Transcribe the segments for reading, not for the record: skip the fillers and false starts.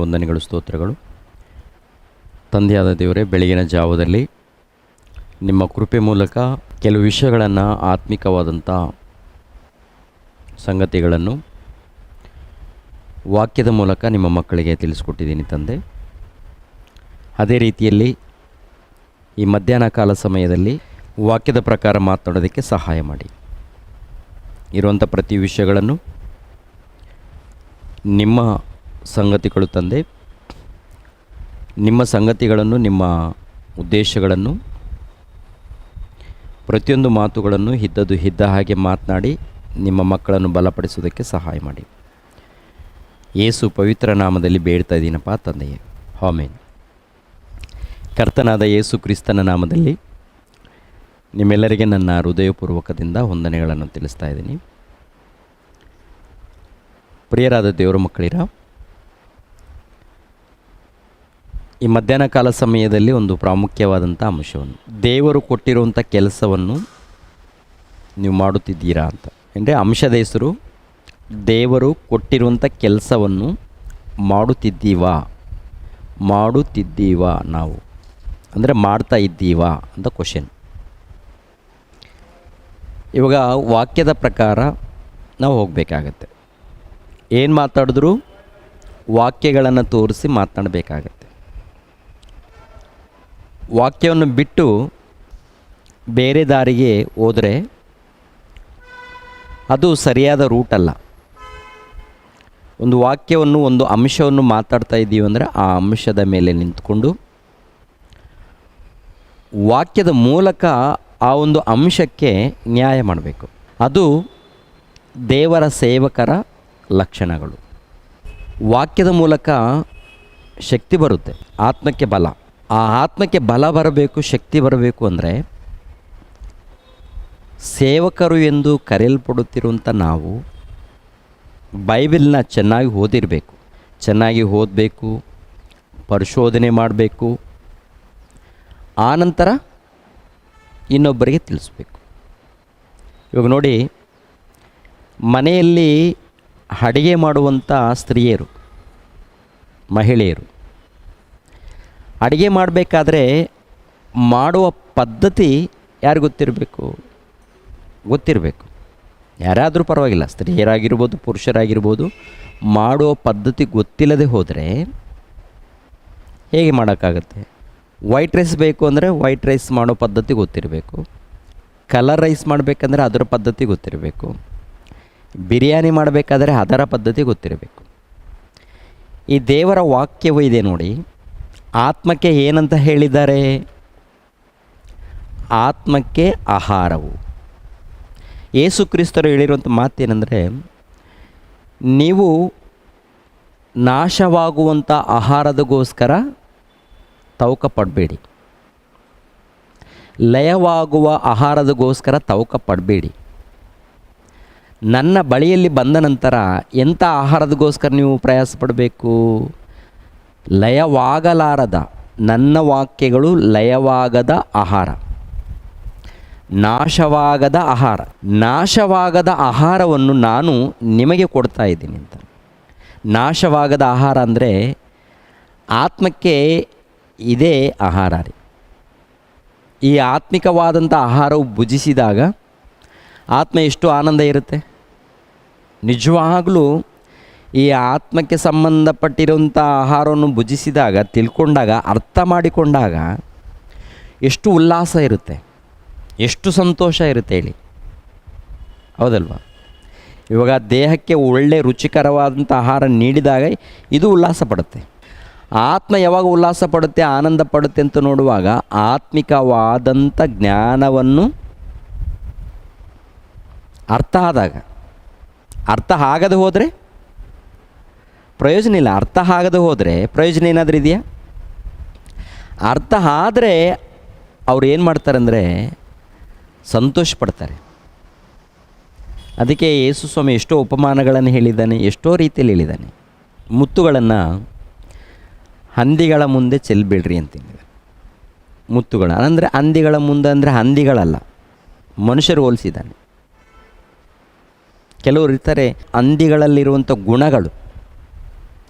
ವಂದನೆಗಳು, ಸ್ತೋತ್ರಗಳು. ತಂದೆಯಾದ ದೇವರೇ, ಬೆಳಗಿನ ಜಾವದಲ್ಲಿ ನಿಮ್ಮ ಕೃಪೆ ಮೂಲಕ ಕೆಲವು ವಿಷಯಗಳನ್ನು, ಆತ್ಮಿಕವಾದಂಥ ಸಂಗತಿಗಳನ್ನು ವಾಕ್ಯದ ಮೂಲಕ ನಿಮ್ಮ ಮಕ್ಕಳಿಗೆ ತಿಳಿಸ್ಕೊಟ್ಟಿದ್ದೀನಿ ತಂದೆ. ಅದೇ ರೀತಿಯಲ್ಲಿ ಈ ಮಧ್ಯಾಹ್ನ ಕಾಲ ಸಮಯದಲ್ಲಿ ವಾಕ್ಯದ ಪ್ರಕಾರ ಮಾತನಾಡೋದಕ್ಕೆ ಸಹಾಯ ಮಾಡಿ. ಇರುವಂಥ ಪ್ರತಿ ವಿಷಯಗಳನ್ನು ನಿಮ್ಮ ಸಂಗತಿಗಳು ತಂದೆ, ನಿಮ್ಮ ಸಂಗತಿಗಳನ್ನು, ನಿಮ್ಮ ಉದ್ದೇಶಗಳನ್ನು, ಪ್ರತಿಯೊಂದು ಮಾತುಗಳನ್ನು ಇದ್ದ ಹಾಗೆ ಮಾತನಾಡಿ ನಿಮ್ಮ ಮಕ್ಕಳನ್ನು ಬಲಪಡಿಸೋದಕ್ಕೆ ಸಹಾಯ ಮಾಡಿ. ಯೇಸು ಪವಿತ್ರ ನಾಮದಲ್ಲಿ ಬೇಡ್ತಾ ಇದ್ದೀನಪ್ಪ ತಂದೆಯೇ, ಆಮೆನ್. ಕರ್ತನಾದ ಯೇಸು ಕ್ರಿಸ್ತನ ನಾಮದಲ್ಲಿ ನಿಮ್ಮೆಲ್ಲರಿಗೆ ನನ್ನ ಹೃದಯಪೂರ್ವಕದಿಂದ ವಂದನೆಗಳನ್ನು ತಿಳಿಸ್ತಾ ಇದ್ದೀನಿ. ಪ್ರಿಯರಾದ ದೇವರ ಮಕ್ಕಳಿರ, ಈ ಮಧ್ಯಾಹ್ನ ಕಾಲ ಸಮಯದಲ್ಲಿ ಒಂದು ಪ್ರಾಮುಖ್ಯವಾದಂಥ ಅಂಶವನ್ನು, ದೇವರು ಕೊಟ್ಟಿರುವಂಥ ಕೆಲಸವನ್ನು ನೀವು ಮಾಡುತ್ತಿದ್ದೀರಾ ಅಂತ. ಅಂದರೆ ಅಂಶದ ಹೆಸರು ದೇವರು ಕೊಟ್ಟಿರುವಂಥ ಕೆಲಸವನ್ನು ಮಾಡುತ್ತಿದ್ದೀವಾ ನಾವು, ಅಂದರೆ ಮಾಡ್ತಾ ಇದ್ದೀವಾ ಅಂತ ಕ್ವಶನ್. ಇವಾಗ ವಾಕ್ಯದ ಪ್ರಕಾರ ನಾವು ಹೋಗಬೇಕಾಗತ್ತೆ. ಏನು ಮಾತಾಡಿದ್ರೂ ವಾಕ್ಯಗಳನ್ನು ತೋರಿಸಿ ಮಾತನಾಡಬೇಕಾಗತ್ತೆ. ವಾಕ್ಯವನ್ನು ಬಿಟ್ಟು ಬೇರೆ ದಾರಿಗೆ ಹೋದರೆ ಅದು ಸರಿಯಾದ ರೂಟ್ ಅಲ್ಲ. ಒಂದು ವಾಕ್ಯವನ್ನು, ಒಂದು ಅಂಶವನ್ನು ಮಾತಾಡ್ತಾ ಇದ್ದೀವಿ ಅಂದರೆ ಆ ಅಂಶದ ಮೇಲೆ ನಿಂತ್ಕೊಂಡು ವಾಕ್ಯದ ಮೂಲಕ ಆ ಒಂದು ಅಂಶಕ್ಕೆ ನ್ಯಾಯ ಮಾಡಬೇಕು. ಅದು ದೇವರ ಸೇವಕರ ಲಕ್ಷಣಗಳು. ವಾಕ್ಯದ ಮೂಲಕ ಶಕ್ತಿ ಬರುತ್ತೆ, ಆತ್ಮಕ್ಕೆ ಬಲ. ಆ ಆತ್ಮಕ್ಕೆ ಬಲ ಬರಬೇಕು, ಶಕ್ತಿ ಬರಬೇಕು ಅಂದರೆ ಸೇವಕರು ಎಂದು ಕರೆಯಲ್ಪಡುತ್ತಿರುವಂಥ ನಾವು ಬೈಬಲ್ನ ಚೆನ್ನಾಗಿ ಓದಿರಬೇಕು, ಚೆನ್ನಾಗಿ ಓದಬೇಕು, ಪರಿಶೋಧನೆ ಮಾಡಬೇಕು. ಆನಂತರ ಇನ್ನೊಬ್ಬರಿಗೆ ತಿಳಿಸ್ಬೇಕು. ಇವಾಗ ನೋಡಿ, ಮನೆಯಲ್ಲಿ ಅಡುಗೆ ಮಾಡುವಂಥ ಸ್ತ್ರೀಯರು, ಮಹಿಳೆಯರು ಅಡುಗೆ ಮಾಡಬೇಕಾದ್ರೆ ಮಾಡುವ ಪದ್ಧತಿ ಯಾರು ಗೊತ್ತಿರಬೇಕು. ಯಾರಾದರೂ ಪರವಾಗಿಲ್ಲ, ಸ್ತ್ರೀಯರಾಗಿರ್ಬೋದು, ಪುರುಷರಾಗಿರ್ಬೋದು. ಮಾಡುವ ಪದ್ಧತಿ ಗೊತ್ತಿಲ್ಲದೆ ಹೋದರೆ ಹೇಗೆ ಮಾಡೋಕ್ಕಾಗತ್ತೆ? ವೈಟ್ ರೈಸ್ ಬೇಕು ಅಂದರೆ ವೈಟ್ ರೈಸ್ ಮಾಡೋ ಪದ್ಧತಿ ಗೊತ್ತಿರಬೇಕು. ಕಲರ್ ರೈಸ್ ಮಾಡಬೇಕಂದ್ರೆ ಅದರ ಪದ್ಧತಿ ಗೊತ್ತಿರಬೇಕು. ಬಿರಿಯಾನಿ ಮಾಡಬೇಕಾದ್ರೆ ಅದರ ಪದ್ಧತಿ ಗೊತ್ತಿರಬೇಕು. ಈ ದೇವರ ವಾಕ್ಯವೂ ಇದೆ ನೋಡಿ. ಆತ್ಮಕ್ಕೆ ಏನಂತ ಹೇಳಿದ್ದಾರೆ? ಆತ್ಮಕ್ಕೆ ಆಹಾರವು. ಯೇಸು ಕ್ರಿಸ್ತರು ಹೇಳಿರುವಂಥ ಮಾತೇನೆಂದರೆ, ನೀವು ನಾಶವಾಗುವಂಥ ಆಹಾರದಗೋಸ್ಕರ ತವಕ ಪಡಬೇಡಿ, ಲಯವಾಗುವ ಆಹಾರದಗೋಸ್ಕರ ತವಕ ಪಡಬೇಡಿ. ನನ್ನ ಬಳಿಯಲ್ಲಿ ಬಂದ ನಂತರ ಎಂಥ ಆಹಾರದಗೋಸ್ಕರ ನೀವು ಪ್ರಯಾಸ ಪಡಬೇಕು? ಲಯವಾಗಲಾರದ, ನನ್ನ ವಾಕ್ಯಗಳು ಲಯವಾಗದ ಆಹಾರ, ನಾಶವಾಗದ ಆಹಾರ. ನಾಶವಾಗದ ಆಹಾರವನ್ನು ನಾನು ನಿಮಗೆ ಕೊಡ್ತಾ ಇದ್ದೀನಿ ಅಂತ. ನಾಶವಾಗದ ಆಹಾರ ಅಂದರೆ ಆತ್ಮಕ್ಕೆ ಇದೇ ಆಹಾರ ರೀ. ಈ ಆತ್ಮಿಕವಾದಂಥ ಆಹಾರವು ಭುಜಿಸಿದಾಗ ಆತ್ಮ ಎಷ್ಟು ಆನಂದ ಇರುತ್ತೆ. ನಿಜವಾಗಲೂ ಈ ಆತ್ಮಕ್ಕೆ ಸಂಬಂಧಪಟ್ಟಿರುವಂಥ ಆಹಾರವನ್ನು ಭುಜಿಸಿದಾಗ, ತಿಳ್ಕೊಂಡಾಗ, ಅರ್ಥ ಮಾಡಿಕೊಂಡಾಗ ಎಷ್ಟು ಉಲ್ಲಾಸ ಇರುತ್ತೆ, ಎಷ್ಟು ಸಂತೋಷ ಇರುತ್ತೆ ಹೇಳಿ, ಹೌದಲ್ವಾ? ಇವಾಗ ದೇಹಕ್ಕೆ ಒಳ್ಳೆ ರುಚಿಕರವಾದಂಥ ಆಹಾರ ನೀಡಿದಾಗ ಇದು ಉಲ್ಲಾಸ ಪಡುತ್ತೆ. ಆತ್ಮ ಯಾವಾಗ ಉಲ್ಲಾಸ ಪಡುತ್ತೆ, ಆನಂದ ಪಡುತ್ತೆ ಅಂತ ನೋಡುವಾಗ ಆತ್ಮಿಕವಾದಂಥ ಜ್ಞಾನವನ್ನು ಅರ್ಥ ಆದಾಗ. ಅರ್ಥ ಆಗದೆ ಹೋದರೆ ಪ್ರಯೋಜನ ಇಲ್ಲ. ಅರ್ಥ ಆಗದೆ ಹೋದರೆ ಪ್ರಯೋಜನ ಏನಾದರೂ ಇದೆಯಾ? ಅರ್ಥ ಆದರೆ ಅವ್ರು ಏನು ಮಾಡ್ತಾರೆ ಅಂದರೆ ಸಂತೋಷ ಪಡ್ತಾರೆ. ಅದಕ್ಕೆ ಯೇಸು ಸ್ವಾಮಿ ಎಷ್ಟೋ ಉಪಮಾನಗಳನ್ನು ಹೇಳಿದ್ದಾನೆ, ಎಷ್ಟೋ ರೀತಿಯಲ್ಲಿ ಹೇಳಿದ್ದಾನೆ. ಮುತ್ತುಗಳನ್ನು ಹಂದಿಗಳ ಮುಂದೆ ಚೆಲ್ಲಬೇಡ್ರಿ ಅಂತೇಳಿದೆ. ಮುತ್ತುಗಳ ಅಂದರೆ ಹಂದಿಗಳ ಮುಂದೆ ಅಂದರೆ ಹಂದಿಗಳಲ್ಲ, ಮನುಷ್ಯರು ಹೋಲಿಸಿದ್ದಾನೆ. ಕೆಲವರು ಇರ್ತಾರೆ, ಹಂದಿಗಳಲ್ಲಿರುವಂಥ ಗುಣಗಳು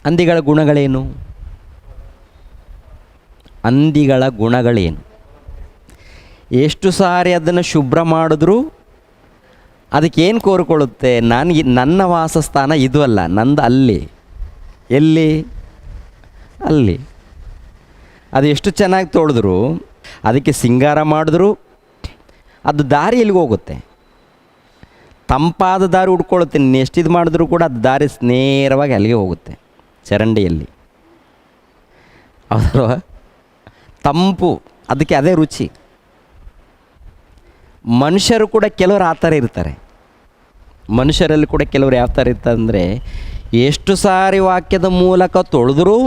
ಹಂದಿಗಳ ಗುಣಗಳೇನು? ಹಂದಿಗಳ ಗುಣಗಳೇನು? ಎಷ್ಟು ಸಾರಿ ಅದನ್ನು ಶುಭ್ರ ಮಾಡಿದ್ರೂ ಅದಕ್ಕೇನು ಕೋರಿಕೊಳ್ಳುತ್ತೆ? ನನ್ನ ವಾಸಸ್ಥಾನ ಇದು ಅಲ್ಲ, ನಂದು ಅಲ್ಲಿ. ಎಲ್ಲಿ? ಅಲ್ಲಿ. ಅದು ಎಷ್ಟು ಚೆನ್ನಾಗಿ ತೊಳೆದ್ರು, ಅದಕ್ಕೆ ಸಿಂಗಾರ ಮಾಡಿದ್ರು ಅದು ದಾರಿ ಎಲ್ಲಿಗೆ ಹೋಗುತ್ತೆ? ತಂಪಾದ ದಾರಿ ಹುಡ್ಕೊಳ್ಳುತ್ತೆ. ಎಷ್ಟು ಇದು ಮಾಡಿದ್ರೂ ಕೂಡ ಅದು ದಾರಿ ನೇರವಾಗಿ ಅಲ್ಲಿಗೆ ಹೋಗುತ್ತೆ, ಚರಂಡಿಯಲ್ಲಿ. ಹೌದಲ್ವ? ತಂಪು, ಅದಕ್ಕೆ ಅದೇ ರುಚಿ. ಮನುಷ್ಯರು ಕೂಡ ಕೆಲವರು ಆ ಥರ ಇರ್ತಾರೆ. ಮನುಷ್ಯರಲ್ಲಿ ಕೂಡ ಕೆಲವರು ಯಾವ ಥರ ಇರ್ತಾರೆ ಅಂದರೆ, ಎಷ್ಟು ಸಾರಿ ವಾಕ್ಯದ ಮೂಲಕ ತೊಳೆದ್ರೂ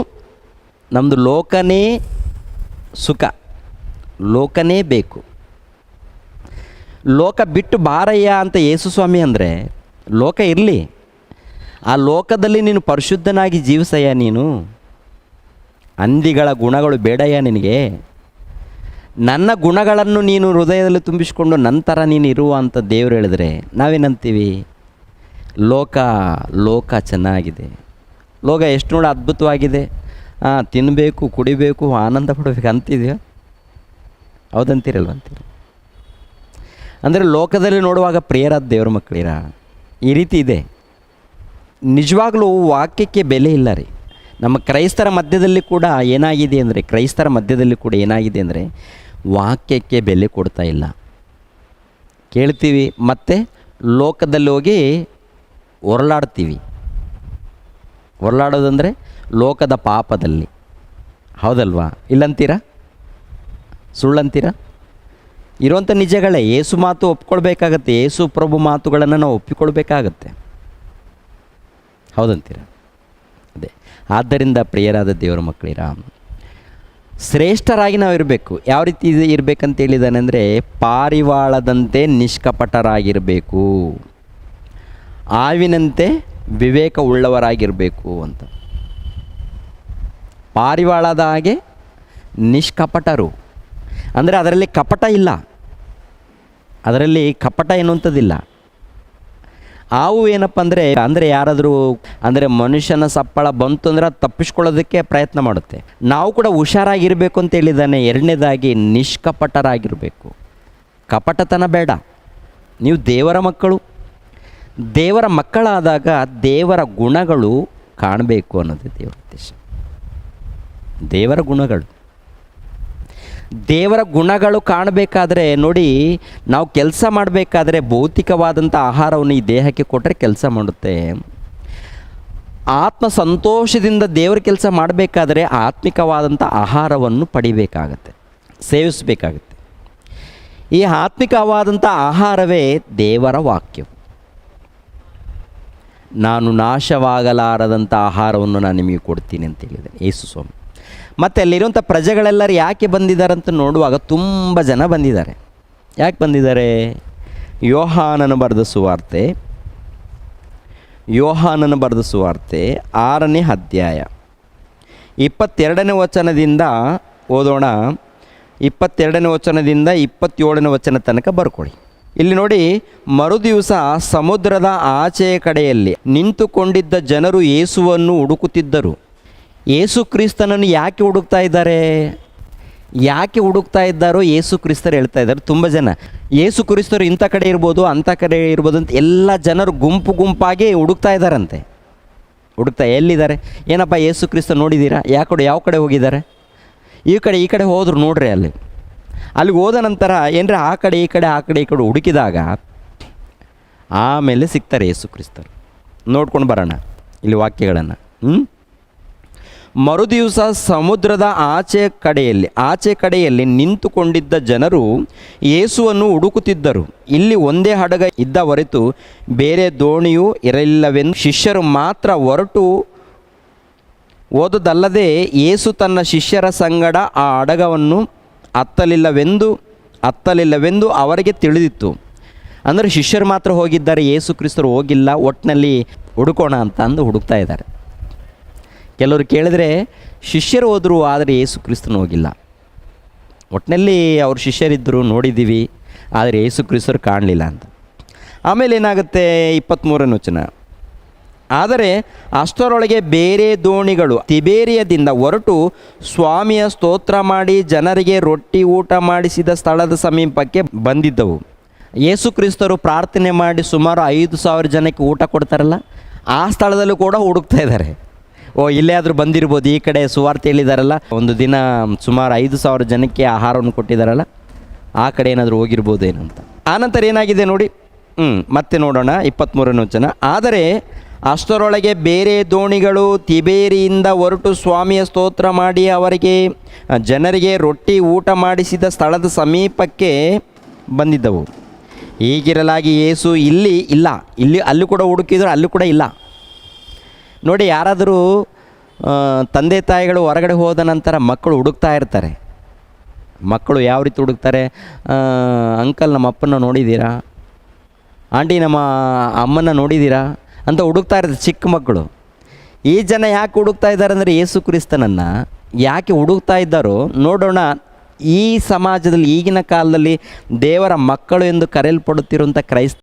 ನಮ್ಮದು ಲೋಕನೇ ಸುಖ, ಲೋಕನೇ ಬೇಕು. ಲೋಕ ಬಿಟ್ಟು ಬಾರಯ್ಯ ಅಂತ ಯೇಸು ಸ್ವಾಮಿ ಅಂದರೆ, ಲೋಕ ಇರಲಿ, ಆ ಲೋಕದಲ್ಲಿ ನೀನು ಪರಿಶುದ್ಧನಾಗಿ ಜೀವಿಸಯ್ಯ. ನೀನು ಹಂದಿಗಳ ಗುಣಗಳು ಬೇಡಯ್ಯ ನಿನಗೆ. ನನ್ನ ಗುಣಗಳನ್ನು ನೀನು ಹೃದಯದಲ್ಲಿ ತುಂಬಿಸಿಕೊಂಡು ನಂತರ ನೀನು ಇರುವ ಅಂತ ದೇವರು ಹೇಳಿದ್ರೆ ನಾವೇನಂತೀವಿ? ಲೋಕ ಚೆನ್ನಾಗಿದೆ, ಲೋಕ ಎಷ್ಟು ನೋಡಿ ಅದ್ಭುತವಾಗಿದೆ, ತಿನ್ನಬೇಕು, ಕುಡಿಬೇಕು, ಆನಂದ ಪಡಬೇಕು ಅಂತಿದೆಯಾ? ಹೌದಂತೀರಲ್ವ? ಅಂತೀರಿ. ಅಂದರೆ ಲೋಕದಲ್ಲಿ ನೋಡುವಾಗ ಪ್ರಿಯರಾದ ದೇವ್ರ ಮಕ್ಕಳಿರ ಈ ರೀತಿ ಇದೆ. ನಿಜವಾಗ್ಲೂ ವಾಕ್ಯಕ್ಕೆ ಬೆಲೆ ಇಲ್ಲ ರೀ. ನಮ್ಮ ಕ್ರೈಸ್ತರ ಮಧ್ಯದಲ್ಲಿ ಕೂಡ ಏನಾಗಿದೆ ಅಂದರೆ ವಾಕ್ಯಕ್ಕೆ ಬೆಲೆ ಕೊಡ್ತಾ ಇಲ್ಲ. ಕೇಳ್ತೀವಿ ಮತ್ತು ಲೋಕದಲ್ಲಿ ಹೋಗಿ ಹೊರಳಾಡ್ತೀವಿ. ಹೊರಳಾಡೋದಂದರೆ ಲೋಕದ ಪಾಪದಲ್ಲಿ. ಹೌದಲ್ವಾ? ಇಲ್ಲಂತೀರಾ? ಸುಳ್ಳಂತೀರಾ? ಇರುವಂಥ ನಿಜಗಳೇ. ಏಸು ಮಾತು ಒಪ್ಕೊಳ್ಬೇಕಾಗತ್ತೆ, ಏಸು ಪ್ರಭು ಮಾತುಗಳನ್ನು ನಾವು ಒಪ್ಪಿಕೊಳ್ಬೇಕಾಗತ್ತೆ. ಹೌದಂತೀರಾ? ಅದೇ. ಆದ್ದರಿಂದ ಪ್ರಿಯರಾದ ದೇವರ ಮಕ್ಕಳಿರ, ಶ್ರೇಷ್ಠರಾಗಿ ನಾವು ಇರಬೇಕು. ಯಾವ ರೀತಿ ಇರಬೇಕಂತ ಹೇಳಿದಾನೆ ಅಂದರೆ, ಪಾರಿವಾಳದಂತೆ ನಿಷ್ಕಪಟರಾಗಿರಬೇಕು, ಆವಿನಂತೆ ವಿವೇಕ ಉಳ್ಳವರಾಗಿರಬೇಕು ಅಂತ. ಪಾರಿವಾಳದ ಹಾಗೆ ನಿಷ್ಕಪಟರು ಅಂದರೆ ಅದರಲ್ಲಿ ಕಪಟ ಇಲ್ಲ, ಅದರಲ್ಲಿ ಕಪಟ ಎನ್ನುವಂಥದ್ದಿಲ್ಲ. ಆವು ಏನಪ್ಪ ಅಂದರೆ ಯಾರಾದರೂ ಮನುಷ್ಯನ ಸಪ್ಪಳ ಬಂತು ಅಂದರೆ ಅದು ತಪ್ಪಿಸ್ಕೊಳ್ಳೋದಕ್ಕೆ ಪ್ರಯತ್ನ ಮಾಡುತ್ತೆ. ನಾವು ಕೂಡ ಹುಷಾರಾಗಿರಬೇಕು ಅಂತ ಹೇಳಿದ್ದಾನೆ. ಎರಡನೇದಾಗಿ ನಿಷ್ಕಪಟರಾಗಿರಬೇಕು. ಕಪಟತನ ಬೇಡ. ನೀವು ದೇವರ ಮಕ್ಕಳು. ದೇವರ ಮಕ್ಕಳಾದಾಗ ದೇವರ ಗುಣಗಳು ಕಾಣಬೇಕು ಅನ್ನೋದು ದೇವರ ಉದ್ದೇಶ. ದೇವರ ಗುಣಗಳು ಕಾಣಬೇಕಾದ್ರೆ ನೋಡಿ, ನಾವು ಕೆಲಸ ಮಾಡಬೇಕಾದ್ರೆ ಭೌತಿಕವಾದಂಥ ಆಹಾರವನ್ನು ಈ ದೇಹಕ್ಕೆ ಕೊಟ್ಟರೆ ಕೆಲಸ ಮಾಡುತ್ತೆ. ಆತ್ಮ ಸಂತೋಷದಿಂದ ದೇವರ ಕೆಲಸ ಮಾಡಬೇಕಾದ್ರೆ ಆತ್ಮಿಕವಾದಂಥ ಆಹಾರವನ್ನು ಪಡಿಬೇಕಾಗತ್ತೆ, ಸೇವಿಸಬೇಕಾಗತ್ತೆ. ಈ ಆತ್ಮಿಕವಾದಂಥ ಆಹಾರವೇ ದೇವರ ವಾಕ್ಯವು. ನಾನು ನಾಶವಾಗಲಾರದಂಥ ಆಹಾರವನ್ನು ನಾನು ನಿಮಗೆ ಕೊಡ್ತೀನಿ ಅಂತ ಹೇಳಿದೆ ಯೇಸು ಸ್ವಾಮಿ. ಮತ್ತು ಅಲ್ಲಿರುವಂಥ ಪ್ರಜೆಗಳೆಲ್ಲರೂ ಯಾಕೆ ಬಂದಿದ್ದಾರೆ ಅಂತ ನೋಡುವಾಗ ತುಂಬ ಜನ ಬಂದಿದ್ದಾರೆ. ಯಾಕೆ ಬಂದಿದ್ದಾರೆ? ಯೋಹಾನನ ಬರೆದ ಸುವಾರ್ತೆ 6ನೇ ಅಧ್ಯಾಯ 22ನೇ ವಚನದಿಂದ ಓದೋಣ. 22ನೇ ವಚನದಿಂದ 27ನೇ ವಚನ ತನಕ ಬರ್ಕೊಳ್ಳಿ. ಇಲ್ಲಿ ನೋಡಿ, ಮರುದಿವಸ ಸಮುದ್ರದ ಆಚೆಯ ಕಡೆಯಲ್ಲಿ ನಿಂತುಕೊಂಡಿದ್ದ ಜನರು ಯೇಸುವನ್ನು ಹುಡುಕುತ್ತಿದ್ದರು. ಯೇಸು ಕ್ರಿಸ್ತನನ್ನು ಯಾಕೆ ಹುಡುಕ್ತಾ ಇದ್ದಾರೋ ಯೇಸು ಕ್ರಿಸ್ತರು ಹೇಳ್ತಾ ಇದ್ದಾರೆ. ತುಂಬ ಜನ ಯೇಸು ಕ್ರಿಸ್ತರು ಇಂಥ ಕಡೆ ಇರ್ಬೋದು, ಅಂಥ ಕಡೆ ಇರ್ಬೋದು ಅಂತ ಎಲ್ಲ ಜನರು ಗುಂಪಾಗಿ ಹುಡುಕ್ತಾ ಇದ್ದಾರಂತೆ. ಎಲ್ಲಿದ್ದಾರೆ? ಏನಪ್ಪ ಯೇಸು ಕ್ರಿಸ್ತ ನೋಡಿದ್ದೀರಾ? ಯಾವ ಕಡೆ ಹೋಗಿದ್ದಾರೆ? ಈ ಕಡೆ ಹೋದ್ರು ನೋಡ್ರಿ. ಅಲ್ಲಿಗೆ ಹೋದ ನಂತರ ಏನರ ಆ ಕಡೆ ಈ ಕಡೆ ಹುಡುಕಿದಾಗ ಆಮೇಲೆ ಸಿಗ್ತಾರೆ ಯೇಸು ಕ್ರಿಸ್ತರು. ನೋಡ್ಕೊಂಡು ಬರೋಣ ಇಲ್ಲಿ ವಾಕ್ಯಗಳನ್ನು. ಮರುದಿವಸ ಸಮುದ್ರದ ಆಚೆ ಕಡೆಯಲ್ಲಿ ನಿಂತುಕೊಂಡಿದ್ದ ಜನರು ಯೇಸುವನ್ನು ಹುಡುಕುತ್ತಿದ್ದರು. ಇಲ್ಲಿ ಒಂದೇ ಹಡಗ ಇದ್ದ ಹೊರತು ಬೇರೆ ದೋಣಿಯೂ ಇರಲಿಲ್ಲವೆಂದು ಶಿಷ್ಯರು ಮಾತ್ರ ಹೊರಟು ಹೋದದಲ್ಲದೆ ಯೇಸು ತನ್ನ ಶಿಷ್ಯರ ಸಂಗಡ ಆ ಹಡಗವನ್ನು ಹತ್ತಲಿಲ್ಲವೆಂದು ಅವರಿಗೆ ತಿಳಿದಿತ್ತು. ಅಂದರೆ ಶಿಷ್ಯರು ಮಾತ್ರ ಹೋಗಿದ್ದಾರೆ, ಯೇಸು ಕ್ರಿಸ್ತರು ಹೋಗಿಲ್ಲ. ಒಟ್ಟಿನಲ್ಲಿ ಹುಡುಕೋಣ ಅಂತ ಅಂದು ಹುಡುಕ್ತಾ ಇದ್ದಾರೆ. ಕೆಲವರು ಕೇಳಿದ್ರೆ ಶಿಷ್ಯರು ಹೋದರು, ಆದರೆ ಯೇಸು ಕ್ರಿಸ್ತನು ಹೋಗಿಲ್ಲ. ಒಟ್ಟಿನಲ್ಲಿ ಅವ್ರ ಶಿಷ್ಯರಿದ್ದರು, ನೋಡಿದ್ದೀವಿ, ಆದರೆ ಯೇಸು ಕ್ರಿಸ್ತರು ಕಾಣಲಿಲ್ಲ ಅಂತ. ಆಮೇಲೆ ಏನಾಗುತ್ತೆ? 23ನೇ ವಚನ, ಆದರೆ ಅಷ್ಟರೊಳಗೆ ಬೇರೆ ದೋಣಿಗಳು ತಿಬೇರಿಯದಿಂದ ಹೊರಟು ಸ್ವಾಮಿಯ ಸ್ತೋತ್ರ ಮಾಡಿ ಜನರಿಗೆ ರೊಟ್ಟಿ ಊಟ ಮಾಡಿಸಿದ ಸ್ಥಳದ ಸಮೀಪಕ್ಕೆ ಬಂದಿದ್ದವು. ಯೇಸು ಕ್ರಿಸ್ತರು ಪ್ರಾರ್ಥನೆ ಮಾಡಿ ಸುಮಾರು 5,000 ಜನಕ್ಕೆ ಊಟ ಕೊಡ್ತಾರಲ್ಲ, ಆ ಸ್ಥಳದಲ್ಲೂ ಕೂಡ ಹುಡುಕ್ತಾ ಇದ್ದಾರೆ. ಇಲ್ಲೇ ಆದರೂ ಬಂದಿರ್ಬೋದು, ಈ ಕಡೆ ಸುವಾರ್ತೆ ಹೇಳಿದಾರಲ್ಲ, ಒಂದು ದಿನ ಸುಮಾರು 5,000 ಜನಕ್ಕೆ ಆಹಾರವನ್ನು ಕೊಟ್ಟಿದ್ದಾರಲ್ಲ, ಆ ಕಡೆ ಏನಾದರೂ ಹೋಗಿರ್ಬೋದೇನು ಅಂತ. ಆನಂತರ ಏನಾಗಿದೆ ನೋಡಿ, ಮತ್ತೆ ನೋಡೋಣ 23ನೇ ವಚನ. ಆದರೆ ಅಷ್ಟರೊಳಗೆ ಬೇರೆ ದೋಣಿಗಳು ತಿಬೇರಿಯಿಂದ ಹೊರಟು ಸ್ವಾಮಿಯ ಸ್ತೋತ್ರ ಮಾಡಿ ಅವರಿಗೆ ಜನರಿಗೆ ರೊಟ್ಟಿ ಊಟ ಮಾಡಿಸಿದ ಸ್ಥಳದ ಸಮೀಪಕ್ಕೆ ಬಂದಿದ್ದವು. ಹೀಗಿರಲಾಗಿ ಯೇಸು ಅಲ್ಲಿ ಕೂಡ ಹುಡುಕಿದ್ರು, ಅಲ್ಲೂ ಕೂಡ ಇಲ್ಲ. ನೋಡಿ, ಯಾರಾದರೂ ತಂದೆ ತಾಯಿಗಳು ಹೊರಗಡೆ ಹೋದ ನಂತರ ಮಕ್ಕಳು ಹುಡುಕ್ತಾ ಇರ್ತಾರೆ. ಮಕ್ಕಳು ಯಾವ ರೀತಿ ಹುಡುಕ್ತಾರೆ? ಅಂಕಲ್, ನಮ್ಮ ಅಪ್ಪನ ನೋಡಿದ್ದೀರಾ? ಆಂಟಿ, ನಮ್ಮ ಅಮ್ಮನ ನೋಡಿದ್ದೀರಾ ಅಂತ ಹುಡುಕ್ತಾ ಇರ್ತಾರೆ ಚಿಕ್ಕ ಮಕ್ಕಳು. ಈ ಜನ ಯಾಕೆ ಹುಡುಕ್ತಾ ಇದ್ದಾರೆ ಅಂದರೆ, ಯೇಸು ಕ್ರಿಸ್ತನನ್ನು ಯಾಕೆ ಹುಡುಕ್ತಾ ಇದ್ದಾರೋ ನೋಡೋಣ. ಈ ಸಮಾಜದಲ್ಲಿ, ಈಗಿನ ಕಾಲದಲ್ಲಿ ದೇವರ ಮಕ್ಕಳು ಎಂದು ಕರೆಯಲ್ಪಡುತ್ತಿರುವಂಥ